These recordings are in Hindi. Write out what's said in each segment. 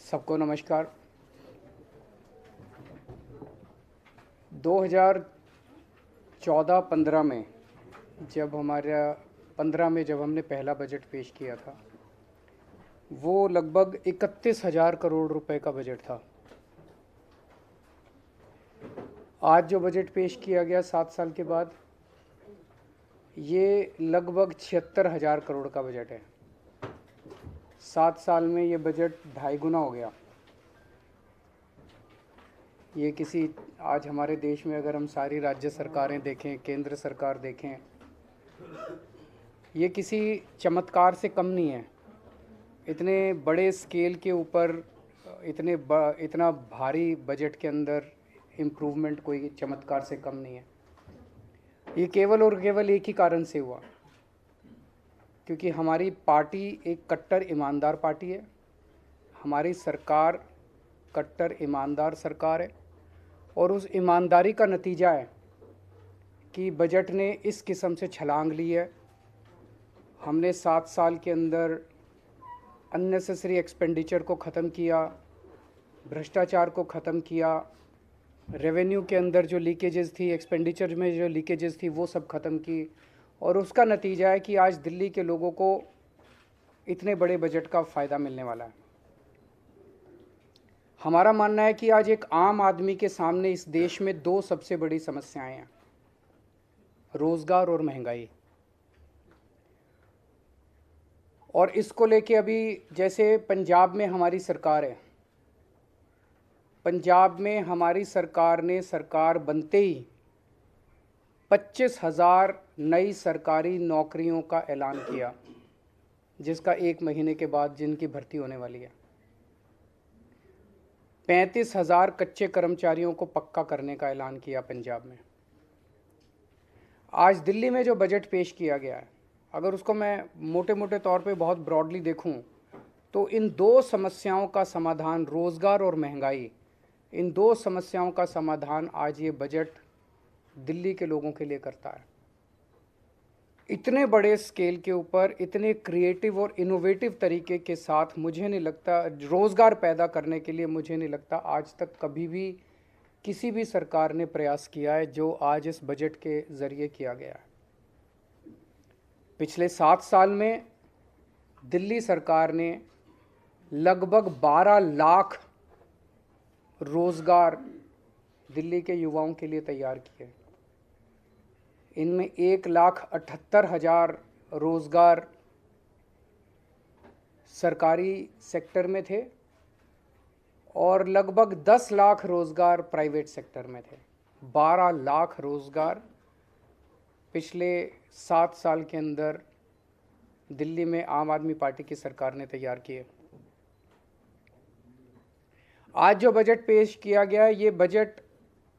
सबको नमस्कार। 2014-15 में जब हमने पहला बजट पेश किया था, वो लगभग 31,000 करोड़ रुपए का बजट था। आज जो बजट पेश किया गया 7 साल के बाद, ये लगभग 76,000 करोड़ का बजट है। 7 साल में ये बजट 2.5 गुना हो गया। ये आज हमारे देश में अगर हम सारी राज्य सरकारें देखें, केंद्र सरकार देखें, ये किसी चमत्कार से कम नहीं है। इतने बड़े स्केल के ऊपर इतना भारी बजट के अंदर इम्प्रूवमेंट कोई चमत्कार से कम नहीं है। ये केवल और केवल एक ही कारण से हुआ, क्योंकि हमारी पार्टी एक कट्टर ईमानदार पार्टी है। हमारी सरकार कट्टर ईमानदार सरकार है, और उस ईमानदारी का नतीजा है कि बजट ने इस किस्म से छलांग ली है। हमने 7 साल के अंदर अननेसेसरी एक्सपेंडिचर को ख़त्म किया, भ्रष्टाचार को ख़त्म किया, रेवेन्यू के अंदर जो लीकेजेस थी, एक्सपेंडिचर में जो लीकेजेस थी, वो सब ख़त्म की। और उसका नतीजा है कि आज दिल्ली के लोगों को इतने बड़े बजट का फ़ायदा मिलने वाला है। हमारा मानना है कि आज एक आम आदमी के सामने इस देश में 2 सबसे बड़ी समस्याएं हैं, रोज़गार और महंगाई। और इसको लेके अभी जैसे पंजाब में हमारी सरकार है, पंजाब में हमारी सरकार ने सरकार बनते ही 25,000 नई सरकारी नौकरियों का ऐलान किया, जिसका 1 महीने के बाद जिनकी भर्ती होने वाली है। 35,000 कच्चे कर्मचारियों को पक्का करने का ऐलान किया पंजाब में। आज दिल्ली में जो बजट पेश किया गया है, अगर उसको मैं मोटे मोटे तौर पे बहुत ब्रॉडली देखूं, तो इन 2 समस्याओं का समाधान, रोज़गार और महंगाई, इन 2 समस्याओं का समाधान आज ये बजट दिल्ली के लोगों के लिए करता है। इतने बड़े स्केल के ऊपर, इतने क्रिएटिव और इनोवेटिव तरीके के साथ, मुझे नहीं लगता रोज़गार पैदा करने के लिए, मुझे नहीं लगता आज तक कभी भी किसी भी सरकार ने प्रयास किया है जो आज इस बजट के ज़रिए किया गया है। पिछले 7 साल में दिल्ली सरकार ने लगभग 12 लाख रोज़गार दिल्ली के युवाओं के लिए तैयार किए। इनमें 1,78,000 रोज़गार सरकारी सेक्टर में थे और लगभग 10 लाख रोज़गार प्राइवेट सेक्टर में थे। 12 लाख रोज़गार पिछले 7 साल के अंदर दिल्ली में आम आदमी पार्टी की सरकार ने तैयार किए। आज जो बजट पेश किया गया है, ये बजट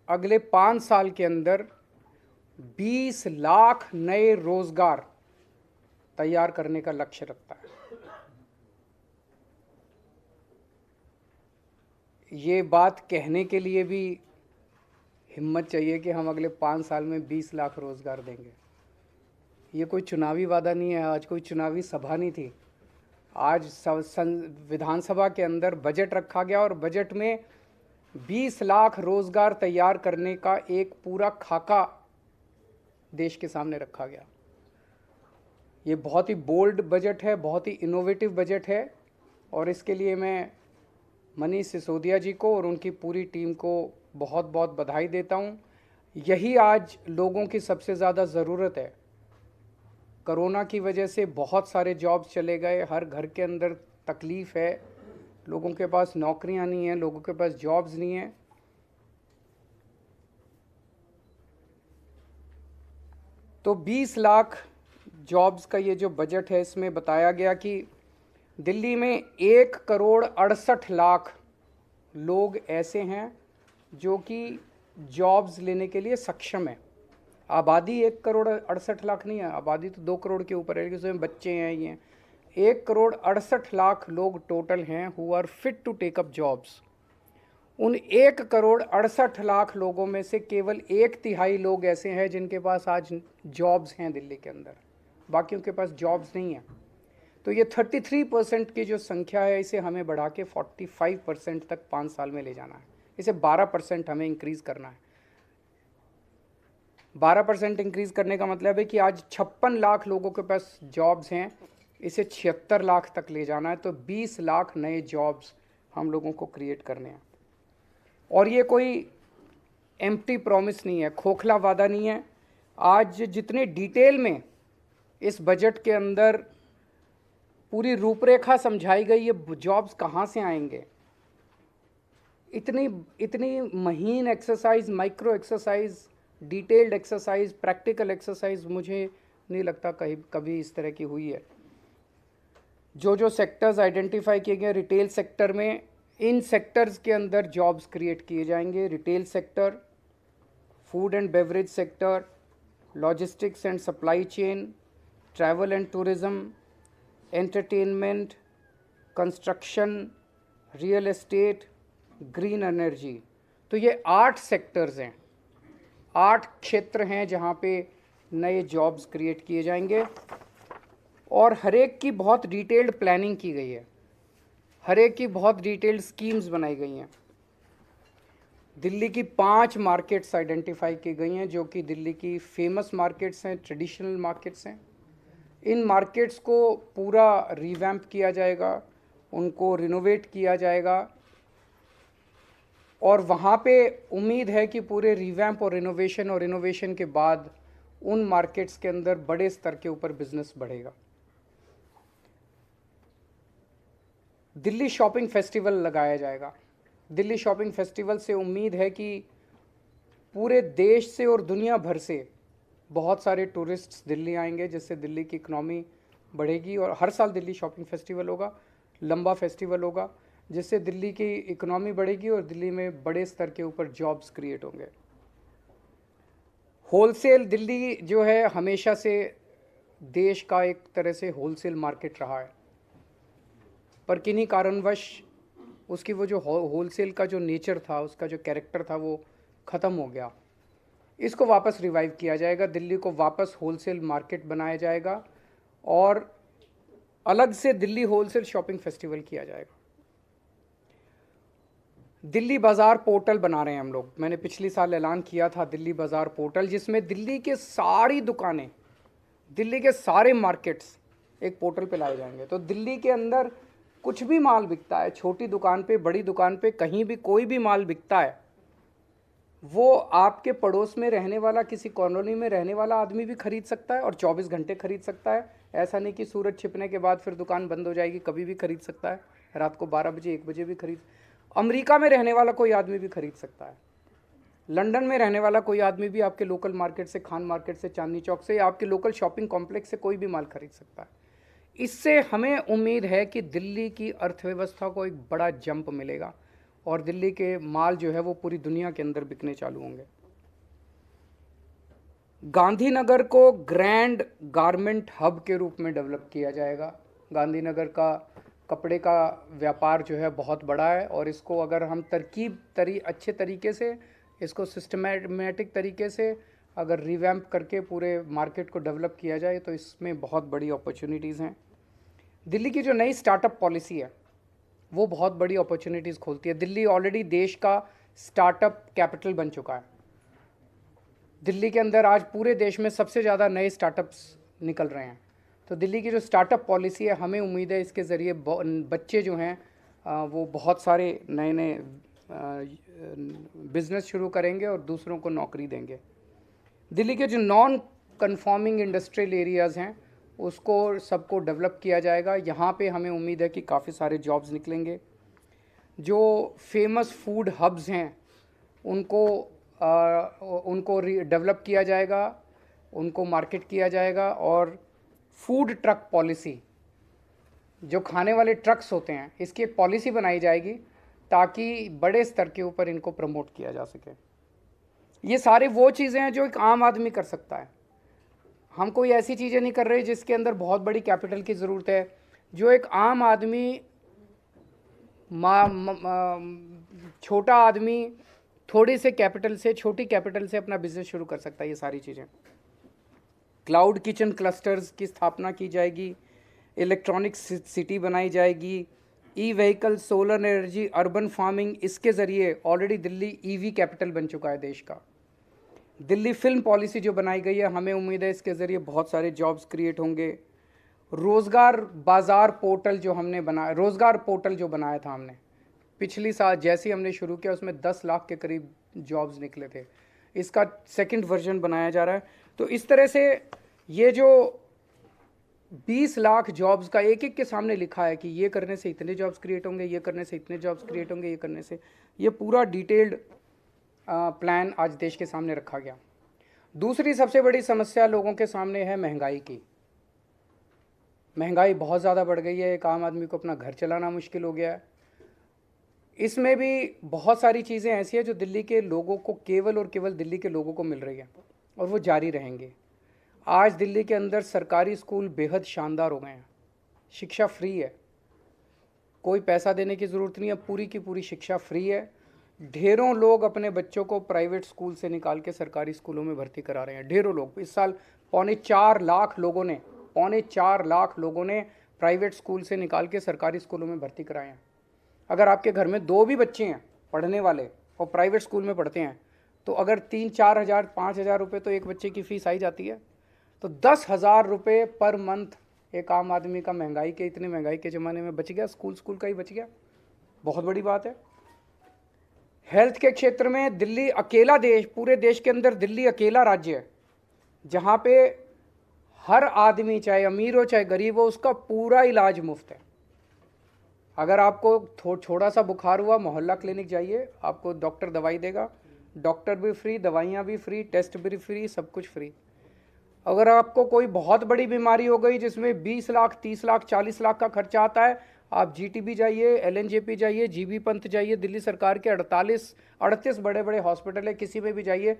अगले 5 साल के अंदर 20 लाख नए रोज़गार तैयार करने का लक्ष्य रखता है। ये बात कहने के लिए भी हिम्मत चाहिए कि हम अगले 5 साल में 20 लाख रोज़गार देंगे। ये कोई चुनावी वादा नहीं है, आज कोई चुनावी सभा नहीं थी। आज विधानसभा के अंदर बजट रखा गया और बजट में 20 लाख रोज़गार तैयार करने का एक पूरा खाका देश के सामने रखा गया। ये बहुत ही बोल्ड बजट है, बहुत ही इनोवेटिव बजट है, और इसके लिए मैं मनीष सिसोदिया जी को और उनकी पूरी टीम को बहुत बहुत बधाई देता हूँ। यही आज लोगों की सबसे ज़्यादा ज़रूरत है। कोरोना की वजह से बहुत सारे जॉब्स चले गए, हर घर के अंदर तकलीफ़ है, लोगों के पास नौकरियां नहीं हैं, लोगों के पास जॉब्स नहीं हैं। तो 20 लाख जॉब्स का ये जो बजट है, इसमें बताया गया कि दिल्ली में 1,68,00,000 लोग ऐसे हैं जो कि जॉब्स लेने के लिए सक्षम है। आबादी 1,68,00,000 नहीं है, आबादी तो 2 करोड़ के ऊपर है, उसमें बच्चे हैं। ये 1,68,00,000 लोग टोटल हैं who are fit to take up jobs. उन 1,68,00,000 लोगों में से केवल 1/3 लोग ऐसे हैं जिनके पास आज जॉब्स हैं दिल्ली के अंदर, बाकियों के पास जॉब्स नहीं हैं। तो ये 33% की जो संख्या है इसे हमें बढ़ा के 45% तक 5 साल में ले जाना है। इसे 12% हमें इंक्रीज़ करना है। 12% इंक्रीज़ करने का मतलब है कि आज 56 लाख लोगों के पास जॉब्स हैं, इसे 76 लाख तक ले जाना है। तो 20 लाख नए जॉब्स हम लोगों को क्रिएट करने हैं। और ये कोई एम्प्टी प्रॉमिस नहीं है, खोखला वादा नहीं है। आज जितने डिटेल में इस बजट के अंदर पूरी रूपरेखा समझाई गई, ये जॉब्स कहाँ से आएंगे, इतनी इतनी महीन exercise, micro exercise, detailed exercise, practical exercise मुझे नहीं लगता कभी इस तरह की हुई है। जो जो सेक्टर्स आइडेंटिफाई किए गए रिटेल सेक्टर में, इन सेक्टर्स के अंदर जॉब्स क्रिएट किए जाएंगे। Retail sector, food and beverage sector, logistics and supply chain, travel and tourism, entertainment, construction, real estate, green energy. तो ये 8 सेक्टर्स हैं, 8 क्षेत्र हैं जहाँ पे नए जॉब्स क्रिएट किए जाएंगे। और हर एक की बहुत डिटेल्ड प्लानिंग की गई है, हर एक की बहुत डिटेल्ड स्कीम्स बनाई गई हैं। दिल्ली की 5 मार्केट्स आइडेंटिफाई की गई हैं जो कि दिल्ली की फेमस मार्केट्स हैं, ट्रेडिशनल मार्केट्स हैं। इन मार्केट्स को पूरा रिवैम्प किया जाएगा, उनको रिनोवेट किया जाएगा। और वहाँ पे उम्मीद है कि पूरे रिवैम्प और इनोवेशन के बाद उन मार्केट्स के अंदर बड़े स्तर के ऊपर बिजनेस बढ़ेगा। दिल्ली शॉपिंग फेस्टिवल लगाया जाएगा। दिल्ली शॉपिंग फेस्टिवल से उम्मीद है कि पूरे देश से और दुनिया भर से बहुत सारे टूरिस्ट्स दिल्ली आएंगे, जिससे दिल्ली की इकनॉमी बढ़ेगी। और हर साल दिल्ली शॉपिंग फेस्टिवल होगा, लंबा फेस्टिवल होगा, जिससे दिल्ली की इकनॉमी बढ़ेगी और दिल्ली में बड़े स्तर के ऊपर जॉब्स क्रिएट होंगे। होलसेल, दिल्ली जो है हमेशा से देश का एक तरह से होलसेल मार्केट रहा है, पर किन्हीं कारणवश उसकी वो जो होलसेल का जो नेचर था, उसका जो कैरेक्टर था, वो ख़त्म हो गया। इसको वापस रिवाइव किया जाएगा, दिल्ली को वापस होलसेल मार्केट बनाया जाएगा और अलग से दिल्ली होलसेल शॉपिंग फेस्टिवल किया जाएगा। दिल्ली बाज़ार पोर्टल बना रहे हैं हम लोग। मैंने पिछली साल ऐलान किया था दिल्ली बाज़ार पोर्टल, जिसमें दिल्ली के सारी दुकानें, दिल्ली के सारे मार्केट्स एक पोर्टल पे लाए जाएंगे। तो दिल्ली के अंदर कुछ भी माल बिकता है, छोटी दुकान पे, बड़ी दुकान पे, कहीं भी कोई भी माल बिकता है, वो आपके पड़ोस में रहने वाला, किसी कॉलोनी में रहने वाला आदमी भी खरीद सकता है और 24 घंटे खरीद सकता है। ऐसा नहीं कि सूरज छिपने के बाद फिर दुकान बंद हो जाएगी, कभी भी खरीद सकता है, रात को 12 बजे 1 बजे भी खरीद। अमेरिका में रहने वाला कोई आदमी भी खरीद सकता है, लंदन में रहने वाला कोई आदमी भी आपके लोकल मार्केट से, खान मार्केट से, चांदनी चौक से, या आपके लोकल शॉपिंग कॉम्प्लेक्स से कोई भी माल खरीद सकता है। इससे हमें उम्मीद है कि दिल्ली की अर्थव्यवस्था को एक बड़ा जंप मिलेगा और दिल्ली के माल जो है वो पूरी दुनिया के अंदर बिकने चालू होंगे। गांधीनगर को ग्रैंड गारमेंट हब के रूप में डेवलप किया जाएगा। गांधीनगर का कपड़े का व्यापार जो है बहुत बड़ा है और इसको अगर हम अच्छे तरीके से, इसको सिस्टमैटिक तरीके से अगर रिवैम्प करके पूरे मार्केट को डेवलप किया जाए तो इसमें बहुत बड़ी अपॉर्चुनिटीज़ हैं। दिल्ली की जो नई स्टार्टअप पॉलिसी है वो बहुत बड़ी अपॉर्चुनिटीज़ खोलती है। दिल्ली ऑलरेडी देश का स्टार्टअप कैपिटल बन चुका है। दिल्ली के अंदर आज पूरे देश में सबसे ज़्यादा नए स्टार्टअप्स निकल रहे हैं। तो दिल्ली की जो स्टार्टअप पॉलिसी है, हमें उम्मीद है इसके ज़रिए बच्चे जो हैं वो बहुत सारे नए नए बिज़नेस शुरू करेंगे और दूसरों को नौकरी देंगे। दिल्ली के जो नॉन कन्फॉर्मिंग इंडस्ट्रियल एरियाज़ हैं उसको सबको डेवलप किया जाएगा। यहाँ पे हमें उम्मीद है कि काफ़ी सारे जॉब्स निकलेंगे। जो फेमस फूड हब्स हैं उनको डेवलप किया जाएगा, उनको मार्केट किया जाएगा। और फूड ट्रक पॉलिसी, जो खाने वाले ट्रक्स होते हैं, इसकी एक पॉलिसी बनाई जाएगी ताकि बड़े स्तर के ऊपर इनको प्रमोट किया जा सके। ये सारे वो चीज़ें हैं जो एक आम आदमी कर सकता है। हम कोई ऐसी चीज़ें नहीं कर रहे जिसके अंदर बहुत बड़ी कैपिटल की ज़रूरत है। जो एक आम आदमी, छोटा आदमी थोड़ी से कैपिटल से, छोटी कैपिटल से अपना बिजनेस शुरू कर सकता है। ये सारी चीज़ें, क्लाउड किचन क्लस्टर्स की स्थापना की जाएगी, इलेक्ट्रॉनिक सिटी बनाई जाएगी, E vehicle, solar energy, urban farming, इसके ज़रिए ऑलरेडी दिल्ली ईवी कैपिटल बन चुका है देश का। दिल्ली फिल्म पॉलिसी जो बनाई गई है, हमें उम्मीद है इसके ज़रिए बहुत सारे जॉब्स क्रिएट होंगे। रोज़गार बाज़ार पोर्टल जो हमने बनाया, रोज़गार पोर्टल जो बनाया था हमने पिछली साल, जैसे ही हमने शुरू किया उसमें 10 लाख के करीब जॉब्स निकले थे। इसका सेकंड वर्जन बनाया जा रहा है। तो इस तरह से ये जो 20 लाख जॉब्स का एक एक के सामने लिखा है कि ये करने से इतने जॉब्स क्रिएट होंगे, ये करने से इतने जॉब्स क्रिएट होंगे, ये करने से, ये पूरा डिटेल्ड प्लान आज देश के सामने रखा गया। दूसरी सबसे बड़ी समस्या लोगों के सामने है महंगाई की। महंगाई बहुत ज़्यादा बढ़ गई है, एक आम आदमी को अपना घर चलाना मुश्किल हो गया है। इसमें भी बहुत सारी चीज़ें ऐसी हैं जो दिल्ली के लोगों को, केवल और केवल दिल्ली के लोगों को मिल रही है और वो जारी रहेंगे। आज दिल्ली के अंदर सरकारी स्कूल बेहद शानदार हो गए हैं, शिक्षा फ्री है, कोई पैसा देने की ज़रूरत नहीं है, पूरी की पूरी शिक्षा फ्री है। ढेरों लोग अपने बच्चों को प्राइवेट स्कूल से निकाल के सरकारी स्कूलों में भर्ती करा रहे हैं, ढेरों लोग। इस साल 4.25 लाख लोगों ने प्राइवेट स्कूल से निकाल के सरकारी स्कूलों में भर्ती कराए हैं। अगर आपके घर में 2 भी बच्चे हैं पढ़ने वाले और प्राइवेट स्कूल में पढ़ते हैं, तो अगर 3-4 हज़ार 5 हज़ार रुपये तो एक बच्चे की फ़ीस आई जाती है। तो 10,000 रुपये पर मंथ एक आम आदमी का महंगाई के, इतनी महंगाई के ज़माने में बच गया, स्कूल का ही बच गया, बहुत बड़ी बात है। हेल्थ के क्षेत्र में दिल्ली अकेला देश, पूरे देश के अंदर दिल्ली अकेला राज्य है जहाँ पे हर आदमी, चाहे अमीर हो चाहे गरीब हो, उसका पूरा इलाज मुफ्त है। अगर आपको थोड़ा सा बुखार हुआ, मोहल्ला क्लिनिक जाइए, आपको डॉक्टर दवाई देगा, डॉक्टर भी फ्री, दवाइयाँ भी फ्री, टेस्ट भी फ्री, सब कुछ फ्री। अगर आपको कोई बहुत बड़ी बीमारी हो गई जिसमें 20 लाख, 30 लाख, 40 लाख का खर्चा आता है, आप जीटीबी जाइए, एलएनजेपी जाइए, जीबी पंत जाइए, दिल्ली सरकार के 38 बड़े बड़े हॉस्पिटल है, किसी में भी जाइए,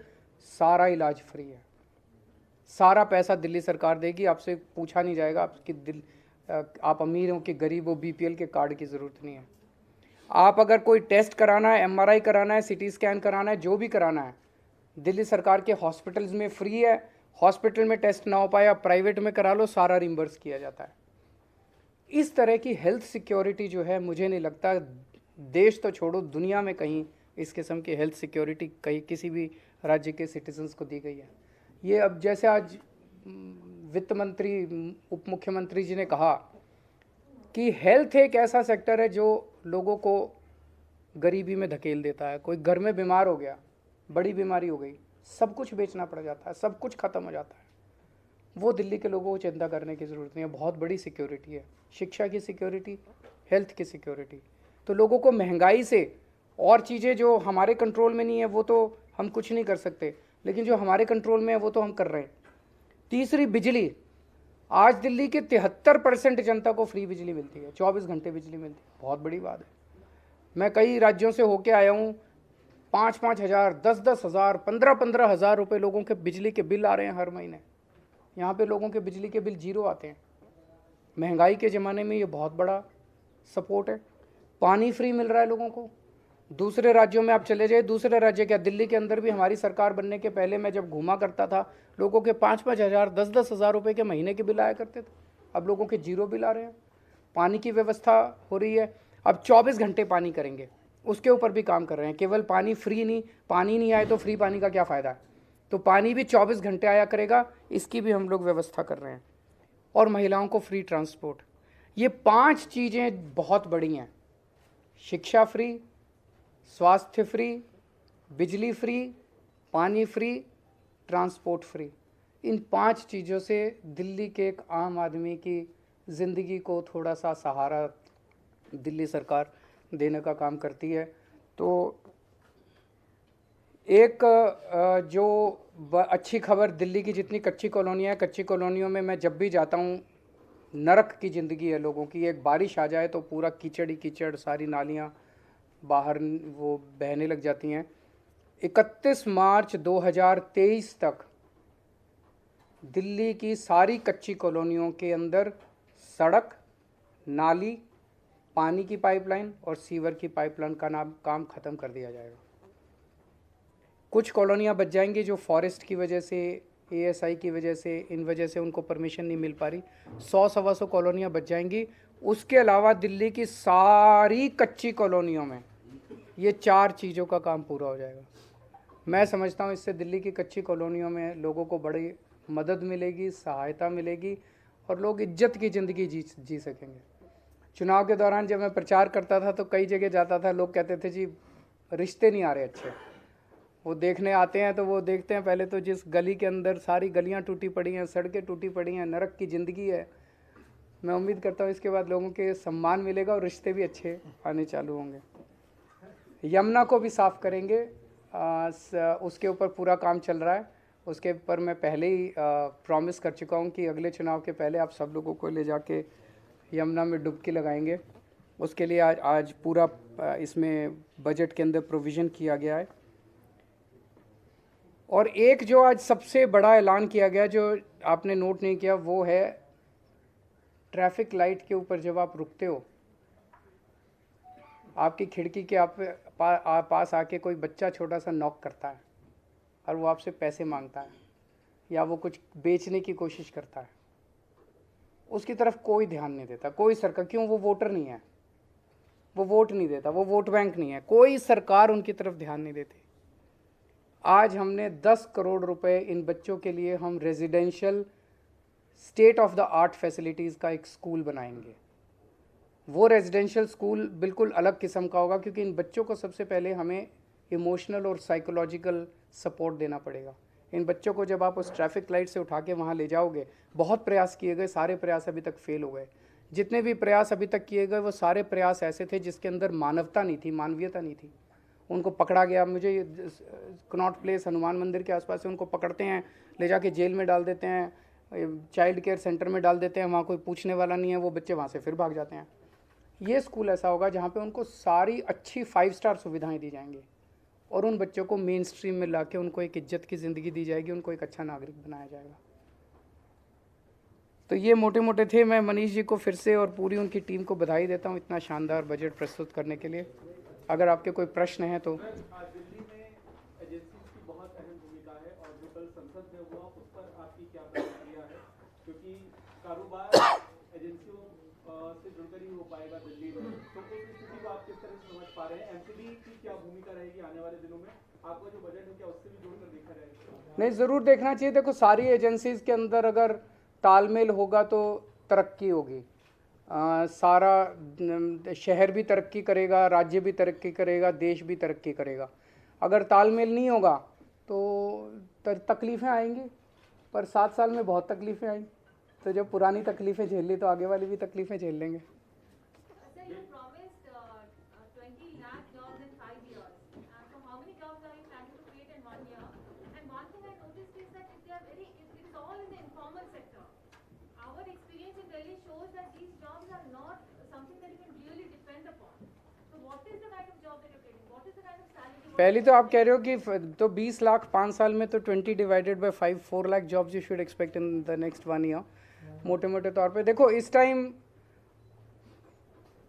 सारा इलाज फ्री है, सारा पैसा दिल्ली सरकार देगी, आपसे पूछा नहीं जाएगा आप अमीर हो कि गरीब हो, बीपीएल के कार्ड की ज़रूरत नहीं है। आप अगर कोई टेस्ट कराना है, एमआरआई कराना है, सीटी स्कैन कराना है, जो भी कराना है, दिल्ली सरकार के हॉस्पिटल्स में फ्री है। हॉस्पिटल में टेस्ट ना हो पाए, आप प्राइवेट में करा लो, सारा रिम्बर्स किया जाता है। इस तरह की हेल्थ सिक्योरिटी जो है, मुझे नहीं लगता देश तो छोड़ो, दुनिया में कहीं इस किस्म की हेल्थ सिक्योरिटी कहीं किसी भी राज्य के सिटीजन्स को दी गई है। ये अब जैसे आज वित्त मंत्री, उप मुख्यमंत्री जी ने कहा कि हेल्थ एक ऐसा सेक्टर है जो लोगों को गरीबी में धकेल देता है। कोई घर में बीमार हो गया, बड़ी बीमारी हो गई, सब कुछ बेचना पड़ जाता है, सब कुछ ख़त्म हो जाता है। वो दिल्ली के लोगों को चिंता करने की ज़रूरत नहीं है, बहुत बड़ी सिक्योरिटी है, शिक्षा की सिक्योरिटी, हेल्थ की सिक्योरिटी। तो लोगों को महंगाई से और चीज़ें जो हमारे कंट्रोल में नहीं है वो तो हम कुछ नहीं कर सकते, लेकिन जो हमारे कंट्रोल में है वो तो हम कर रहे हैं। तीसरी, बिजली। आज दिल्ली के 73% जनता को फ्री बिजली मिलती है, 24 घंटे बिजली मिलती है, बहुत बड़ी बात है। मैं कई राज्यों से होके आया हूँ, 5-5 हज़ार, 10-10 हज़ार, 15-15 हज़ार रुपये लोगों के बिजली के बिल आ रहे हैं हर महीने। यहाँ पे लोगों के बिजली के बिल 0 आते हैं। महंगाई के ज़माने में ये बहुत बड़ा सपोर्ट है। पानी फ्री मिल रहा है लोगों को। दूसरे राज्यों में आप चले जाइए, दूसरे राज्य क्या, दिल्ली के अंदर भी हमारी सरकार बनने के पहले मैं जब घूमा करता था, लोगों के 5-5 हज़ार, 10-10 हज़ार रुपये के महीने के बिल आया करते थे। अब लोगों के 0 बिल आ रहे हैं। पानी की व्यवस्था हो रही है, अब 24 घंटे पानी करेंगे, उसके ऊपर भी काम कर रहे हैं। केवल पानी फ्री नहीं, पानी नहीं आए तो फ्री पानी का क्या फ़ायदा है, तो पानी भी 24 घंटे आया करेगा, इसकी भी हम लोग व्यवस्था कर रहे हैं। और महिलाओं को फ्री ट्रांसपोर्ट। ये 5 चीज़ें बहुत बड़ी हैं, शिक्षा फ्री, स्वास्थ्य फ्री, बिजली फ्री, पानी फ्री, ट्रांसपोर्ट फ्री। इन 5 चीज़ों से दिल्ली के एक आम आदमी की ज़िंदगी को थोड़ा सा सहारा दिल्ली सरकार देने का काम करती है। तो एक जो अच्छी खबर, दिल्ली की जितनी कच्ची कॉलोनियाँ हैं, कच्ची कॉलोनियों में मैं जब भी जाता हूँ, नरक की ज़िंदगी है लोगों की। एक बारिश आ जाए तो पूरा कीचड़ ही कीचड़, सारी नालियाँ बाहर वो बहने लग जाती हैं। 31 मार्च 2023 तक दिल्ली की सारी कच्ची कॉलोनियों के अंदर सड़क, नाली, पानी की पाइपलाइन और सीवर की पाइपलाइन का काम ख़त्म कर दिया जाएगा। कुछ कॉलोनियाँ बच जाएंगी जो फॉरेस्ट की वजह से ASI की वजह से, इन वजह से उनको परमिशन नहीं मिल पा रही। 100-125 कॉलोनियाँ बच जाएंगी। उसके अलावा दिल्ली की सारी कच्ची कॉलोनियों में ये 4 चीज़ों का काम पूरा हो जाएगा। मैं समझता हूँ इससे दिल्ली की कच्ची कॉलोनियों में लोगों को बड़ी मदद मिलेगी, सहायता मिलेगी और लोग इज्जत की ज़िंदगी जी सकेंगे। चुनाव के दौरान जब मैं प्रचार करता था तो कई जगह जाता था, लोग कहते थे जी रिश्ते नहीं आ रहे अच्छे। वो देखने आते हैं तो वो देखते हैं पहले तो जिस गली के अंदर सारी गलियां टूटी पड़ी हैं, सड़कें टूटी पड़ी हैं, नरक की ज़िंदगी है। मैं उम्मीद करता हूँ इसके बाद लोगों के सम्मान मिलेगा और रिश्ते भी अच्छे आने चालू होंगे। यमुना को भी साफ़ करेंगे, उसके ऊपर पूरा काम चल रहा है। उसके ऊपर मैं पहले ही प्रॉमिस कर चुका हूँ कि अगले चुनाव के पहले आप सब लोगों को ले जाके यमुना में डुबकी लगाएंगे। उसके लिए आज पूरा इसमें बजट के अंदर प्रोविज़न किया गया है। और एक जो आज सबसे बड़ा ऐलान किया गया जो आपने नोट नहीं किया, वो है ट्रैफिक लाइट के ऊपर जब आप रुकते हो, आपकी खिड़की के पास आके कोई बच्चा छोटा सा नॉक करता है और वो आपसे पैसे मांगता है या वो कुछ बेचने की कोशिश करता है, उसकी तरफ कोई ध्यान नहीं देता कोई सरकार। क्यों? वो वोटर नहीं है, वो वोट नहीं देता, वो वोट बैंक नहीं है, कोई सरकार उनकी तरफ ध्यान नहीं देती। आज हमने 10 करोड़ रुपए इन बच्चों के लिए हम residential state of the art facilities का एक स्कूल बनाएंगे। वो रेजिडेंशियल स्कूल बिल्कुल अलग किस्म का होगा क्योंकि इन बच्चों को सबसे पहले हमें इमोशनल और साइकोलॉजिकल सपोर्ट देना पड़ेगा। इन बच्चों को जब आप उस ट्रैफिक लाइट से उठा के वहाँ ले जाओगे, बहुत प्रयास किए गए, सारे प्रयास अभी तक फेल हो गए। जितने भी प्रयास अभी तक किए गए वो सारे प्रयास ऐसे थे जिसके अंदर मानवता नहीं थी, मानवीयता नहीं थी। उनको पकड़ा गया, मुझे कनॉट प्लेस हनुमान मंदिर के आसपास से उनको पकड़ते हैं, ले जाके जेल में डाल देते हैं, चाइल्ड केयर सेंटर में डाल देते हैं, वहाँ कोई पूछने वाला नहीं है, वो बच्चे वहाँ से फिर भाग जाते हैं। ये स्कूल ऐसा होगा जहाँ पे उनको सारी अच्छी 5 स्टार सुविधाएं दी जाएंगी और उन बच्चों को मेन स्ट्रीम में लाके उनको एक इज्जत की ज़िंदगी दी जाएगी, उनको एक अच्छा नागरिक बनाया जाएगा। तो ये मोटे मोटे थे। मैं मनीष जी को फिर से और पूरी उनकी टीम को बधाई देता हूँ इतना शानदार बजट प्रस्तुत करने के लिए। अगर आपके कोई प्रश्न हैं तो। दिल्ली में एजेंसी की बहुत अहम भूमिका है और जो कल संसद में हुआ उस पर आपकी क्या प्रतिक्रिया है, क्योंकि कारोबार एजेंसियों से जुड़कर ही हो पाएगा दिल्ली में, तो उस स्थिति को आप किस तरह से समझ पा रहे हैं? एमसीडी की क्या भूमिका रहेगी आने वाले दिनों में? आपका जो बजट है क्या उससे भी जोड़कर देखा जाएगा? नहीं, ज़रूर देखना चाहिए। देखो, सारी एजेंसीज़ के अंदर अगर तालमेल होगा तो तरक्की होगी। सारा शहर भी तरक्की करेगा, राज्य भी तरक्की करेगा, देश भी तरक्की करेगा। अगर तालमेल नहीं होगा तो तकलीफ़ें आएंगी, पर 7 साल में बहुत तकलीफ़ें आई, तो जब पुरानी तकलीफ़ें झेल ली तो आगे वाली भी तकलीफ़ें झेल लेंगे। पहली तो आप कह रहे हो कि तो 20 लाख 5 साल में, तो 20 divided by 5 4 lakh jobs you should expect in the next 1 year. मोटे मोटे तौर पे देखो, इस टाइम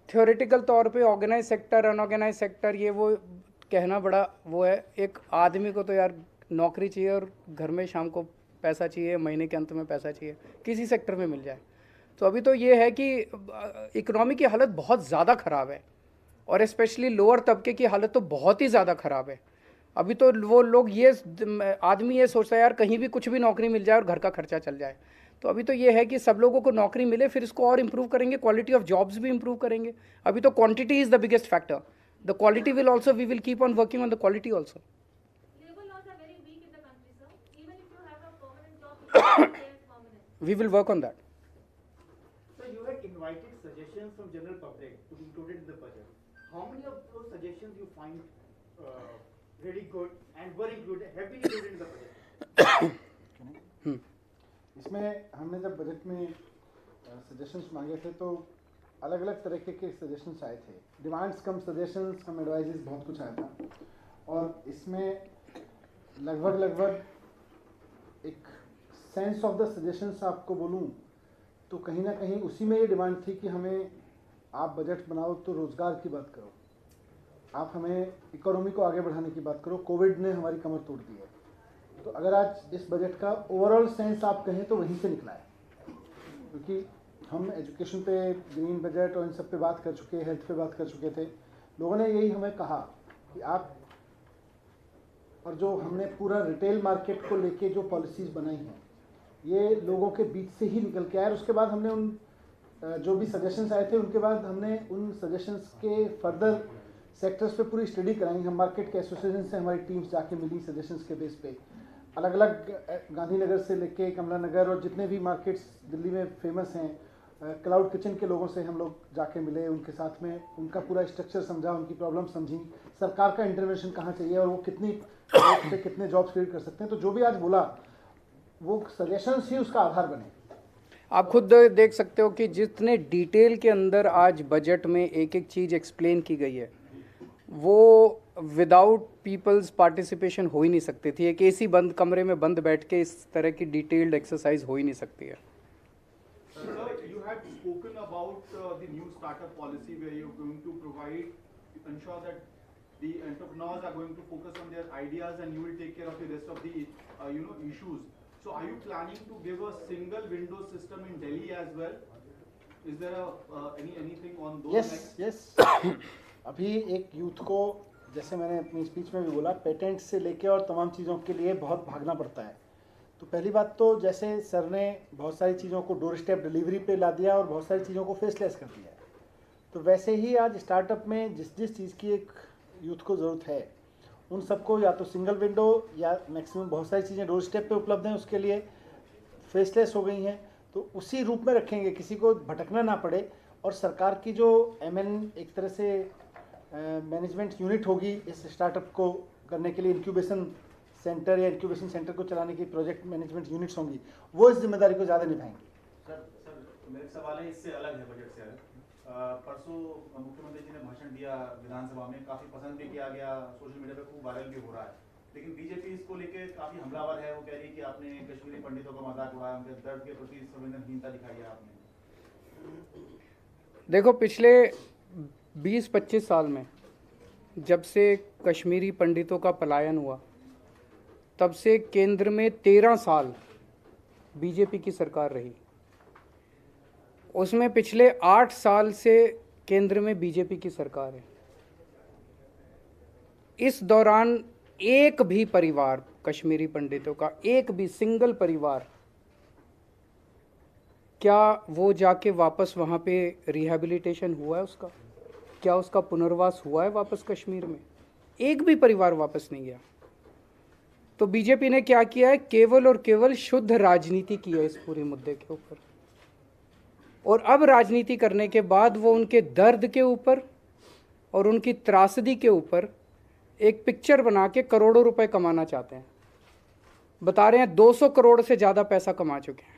थ्योरेटिकल तौर पे ऑर्गेनाइज सेक्टर, अनऑर्गेनाइज सेक्टर, ये वो कहना बड़ा वो है। एक आदमी को तो यार नौकरी चाहिए और घर में शाम को पैसा चाहिए, महीने के अंत में पैसा चाहिए, किसी सेक्टर में मिल जाए। तो अभी तो ये है कि इकोनॉमी की हालत बहुत ज़्यादा ख़राब है और स्पेशली लोअर तबके की हालत तो बहुत ही ज़्यादा ख़राब है। अभी तो वो लोग आदमी ये सोचता है यार कहीं भी कुछ भी नौकरी मिल जाए और घर का खर्चा चल जाए। तो अभी तो ये है कि सब लोगों को नौकरी मिले, फिर इसको और इम्प्रूव करेंगे, क्वालिटी ऑफ जॉब्स भी इम्प्रूव करेंगे। अभी तो quantity is the biggest factor, the quality will also, we will keep on working on the quality also. We will work on that. So you had invited suggestions from general public to be included in the budget. How many of those suggestions you find really good and were included, have been included in the budget? इसमें हमने जब बजट में सजेशंस मांगे थे तो अलग अलग तरीके के सजेशंस आए थे। डिमांड्स कम सजेशंस कम एडवाइजेस बहुत कुछ आया था और इसमें लगभग एक सेंस ऑफ द सजेशंस आपको बोलूं तो कहीं ना कहीं उसी में ये डिमांड थी कि हमें आप बजट बनाओ तो रोज़गार की बात करो, आप हमें इकोनॉमी को आगे बढ़ाने की बात करो। कोविड ने हमारी कमर तोड़ दी है, तो अगर आज इस बजट का ओवरऑल सेंस आप कहें तो वहीं से निकला है, क्योंकि हम एजुकेशन पे, ग्रीन बजट और इन सब पे बात कर चुके, हेल्थ पे बात कर चुके थे। लोगों ने यही हमें कहा कि आप, और जो हमने पूरा रिटेल मार्केट को लेके जो पॉलिसीज़ बनाई हैं ये लोगों के बीच से ही निकल के आए। और उसके बाद हमने उन जो भी सजेशंस आए थे उनके बाद हमने उन सजेशंस के फर्दर सेक्टर्स पे पूरी स्टडी कराई। हम मार्केट के एसोसिएशन से हमारी टीम्स जाके मिली सजेशंस के बेस पे, अलग अलग गांधीनगर से लेके कमला नगर और जितने भी मार्केट्स दिल्ली में फेमस हैं, क्लाउड किचन के लोगों से हम लोग जाके मिले, उनके साथ में उनका पूरा स्ट्रक्चर समझा, उनकी प्रॉब्लम समझी, सरकार का इंटरवेंशन कहाँ चाहिए और वो कितनी से कितने जॉब्स क्रिएट कर सकते हैं। तो जो भी आज बोला वो सजेशंस ही उसका आधार बने। आप खुद देख सकते हो कि जितने डिटेल के अंदर आज बजट में एक एक चीज़ एक्सप्लेन की गई है वो विदाउट पीपल्स पार्टिसिपेशन हो ही नहीं सकती थी। एक एसी बंद कमरे में बंद बैठ के इस तरह की डिटेल्ड एक्सरसाइज हो ही नहीं सकती है। Sir, you had spoken about the new startup policy where you're going to provide, ensure that the entrepreneurs are going to focus on their ideas and you will take care of the rest of the issues. So are you planning to give a single window system in Delhi as well? Is there anything on those lines? yes. अभी एक यूथ को, जैसे मैंने अपनी स्पीच में भी बोला, पेटेंट से लेके और तमाम चीज़ों के लिए बहुत भागना पड़ता है। तो पहली बात तो जैसे सर ने बहुत सारी चीज़ों को डोर स्टेप डिलीवरी पे ला दिया और बहुत सारी चीज़ों को फेसलेस कर दिया है, तो वैसे ही आज स्टार्टअप में जिस जिस चीज़ की एक यूथ को ज़रूरत है उन सबको या तो सिंगल विंडो या मैक्सिमम बहुत सारी चीज़ें डोर स्टेप पे उपलब्ध हैं, उसके लिए फेसलेस हो गई हैं, तो उसी रूप में रखेंगे, किसी को भटकना ना पड़े। और सरकार की जो एक तरह से मैनेजमेंट यूनिट होगी इस स्टार्टअप को करने के लिए, इंक्यूबेशन सेंटर या इंक्यूबेशन सेंटर को चलाने की प्रोजेक्ट मैनेजमेंट यूनिट्स होंगी, वो इस जिम्मेदारी को ज़्यादा निभाएंगी। सर मेरे सवाल है इससे अलग है, बजट से अलग। परसों मुख्यमंत्री जी ने भाषण दिया विधानसभा में, काफ़ी पसंद भी किया गया, सोशल मीडिया पे खूब वायरल भी हो रहा है, लेकिन बीजेपी इसको लेके काफ़ी हमलावर है। वो कह रही है कि आपने कश्मीरी पंडितों का मजाक उड़ाया, उनके दर्द के प्रति संवेदनहीनता दिखाई है आपने। देखो पिछले 20-25 साल में जब से कश्मीरी पंडितों का पलायन हुआ तब से केंद्र में 13 साल बीजेपी की सरकार रही, उसमें पिछले 8 साल से केंद्र में बीजेपी की सरकार है। इस दौरान एक भी परिवार, कश्मीरी पंडितों का एक भी सिंगल परिवार, क्या वो जाके वापस वहाँ पे रिहैबिलिटेशन हुआ है उसका? क्या उसका पुनर्वास हुआ है वापस कश्मीर में? एक भी परिवार वापस नहीं गया। तो बीजेपी ने क्या किया है? केवल और केवल शुद्ध राजनीति की है इस पूरे मुद्दे के ऊपर, और अब राजनीति करने के बाद वो उनके दर्द के ऊपर और उनकी त्रासदी के ऊपर एक पिक्चर बना के करोड़ों रुपए कमाना चाहते हैं। बता रहे हैं 200 करोड़ से ज़्यादा पैसा कमा चुके हैं।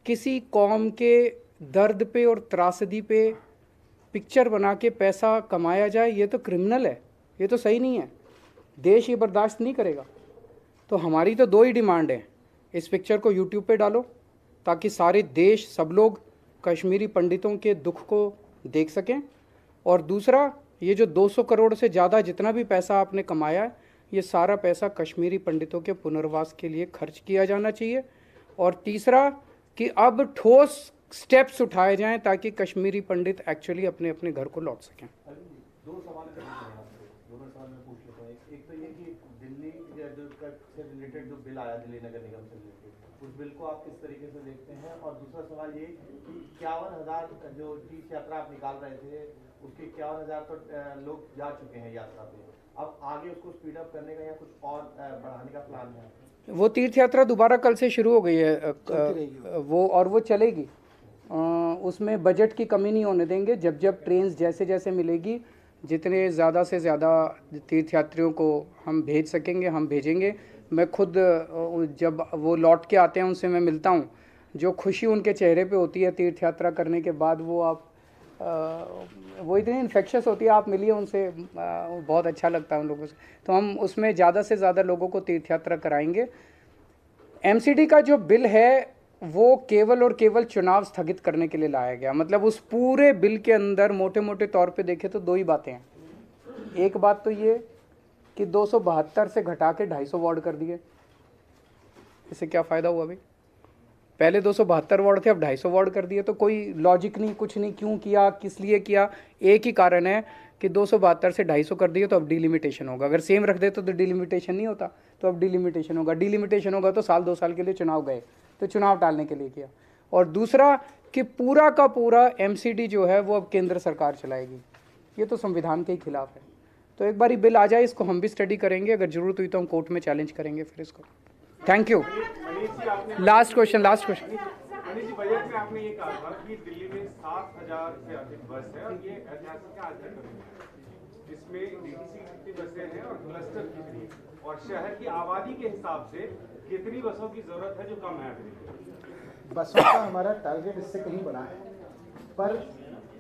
किसी कौम के दर्द पे और त्रासदी पे पिक्चर बना के पैसा कमाया जाए, ये तो क्रिमिनल है, ये तो सही नहीं है, देश ये बर्दाश्त नहीं करेगा। तो हमारी तो 2 ही डिमांड है, इस पिक्चर को यूट्यूब पे डालो ताकि सारे देश, सब लोग कश्मीरी पंडितों के दुख को देख सकें, और दूसरा ये जो 200 करोड़ से ज़्यादा जितना भी पैसा आपने कमाया है, ये सारा पैसा कश्मीरी पंडितों के पुनर्वास के लिए खर्च किया जाना चाहिए। और तीसरा कि अब ठोस स्टेप्स उठाए जाएं ताकि कश्मीरी पंडित एक्चुअली अपने अपने घर को लौट सकें। 2 सवाल दोनों सवाल मैं पूछ लेता हूँ। एक तो ये कि दिल्ली से रिलेटेड जो बिल आया दिल्ली नगर निगम से रिलेटेड, उस बिल को आप किस तरीके से देखते हैं? और दूसरा सवाल ये कि 51,000 जो तीर्थ यात्रा आप निकाल रहे थे, उसके 51,000 तो लोग जा चुके हैं यात्रा पे, अब आगे उसको स्पीड अप करने का या कुछ और बढ़ाने का प्लान है? वो तीर्थ यात्रा दोबारा कल से शुरू हो गई है वो, और वो चलेगी। उसमें बजट की कमी नहीं होने देंगे। जब जब ट्रेन जैसे जैसे मिलेगी, जितने ज़्यादा से ज़्यादा तीर्थयात्रियों को हम भेज सकेंगे हम भेजेंगे। मैं खुद जब वो लौट के आते हैं उनसे मैं मिलता हूँ, जो खुशी उनके चेहरे पे होती है तीर्थ यात्रा करने के बाद, वो इतनी इन्फेक्शस होती है। आप मिलिए उनसे, बहुत अच्छा लगता है उन लोगों से। तो हम उसमें ज़्यादा से ज़्यादा लोगों को तीर्थ यात्रा कराएंगे। एमसीडी का जो बिल है वो केवल और केवल चुनाव स्थगित करने के लिए लाया गया। मतलब उस पूरे बिल के अंदर मोटे मोटे तौर पे देखें तो 2 ही बातें हैं। एक बात तो ये कि 272 से घटा के 250 वार्ड कर दिए। इससे क्या फ़ायदा हुआ भाई? पहले 272 वार्ड थे, अब 250 वार्ड कर दिए। तो कोई लॉजिक नहीं, कुछ नहीं। क्यों किया, किस लिए किया? एक ही कारण है कि 272 से 250 कर दिए तो अब डिलिमिटेशन होगा। अगर सेम रख देते तो डिलिमिटेशन नहीं होता, तो अब डिलिमिटेशन होगा। डिलिमिटेशन होगा तो साल 2 साल के लिए चुनाव गए, तो चुनाव टालने के लिए किया। और दूसरा कि पूरा का पूरा MCD जो है वो अब केंद्र सरकार चलाएगी, ये तो संविधान के ही खिलाफ है। तो एक बार बिल आ जाए, इसको हम भी स्टडी करेंगे, अगर जरूरत हुई तो हम कोर्ट में चैलेंज करेंगे फिर इसको। Thank you. Last question. Manish ji, budget में आपने ये कहा था कि दिल्ली में 7,000 से अधिक बस है और ये ऐतिहासिक है आज तक कभी। इसमें DTC कितनी बसें हैं और क्लस्टर कितनी, और शहर की आबादी के हिसाब से कितनी बसों की जरूरत है जो कम है अभी? बसों का हमारा टारगेट इससे कहीं बड़ा है, पर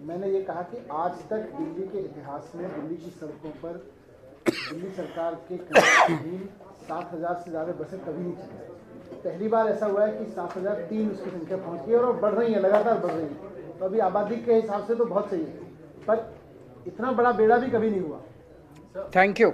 मैंने ये कहा कि आज तक दिल्ली के इतिहास में दिल्ली की सड़कों पर दिल्ली सरकार के अधीन 7,000 से ज़्यादा बसें कभी नहीं चली। पहली बार ऐसा हुआ है कि 7,003 उसकी संख्या पहुंच गई और बढ़ रही है, लगातार बढ़ रही है। तो अभी आबादी के हिसाब से तो बहुत सही है, पर इतना बड़ा बेड़ा भी कभी नहीं हुआ। Thank you.